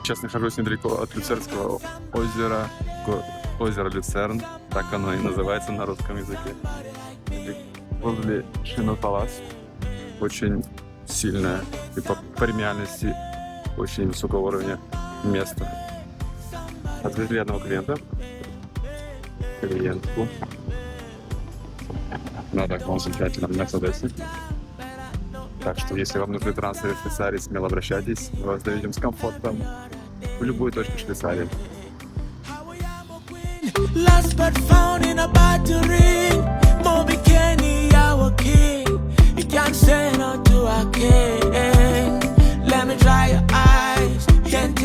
сейчас нахожусь недалеко от Люцернского озера, озеро Люцерн, так оно и называется на русском языке. Возле Шино Палас, очень сильное и по премиальности очень высокого уровня место. Отвезли одного клиентку на таком замечательном Мерседесе. Так что, если вам нужны трансферы в Швейцарии, смело обращайтесь. Мы вас доведем с комфортом в любую точку Швейцарии. Lost but found in a battery. Moby Kenny, our king. You can't say no to a king. Let me dry your eyes. Can't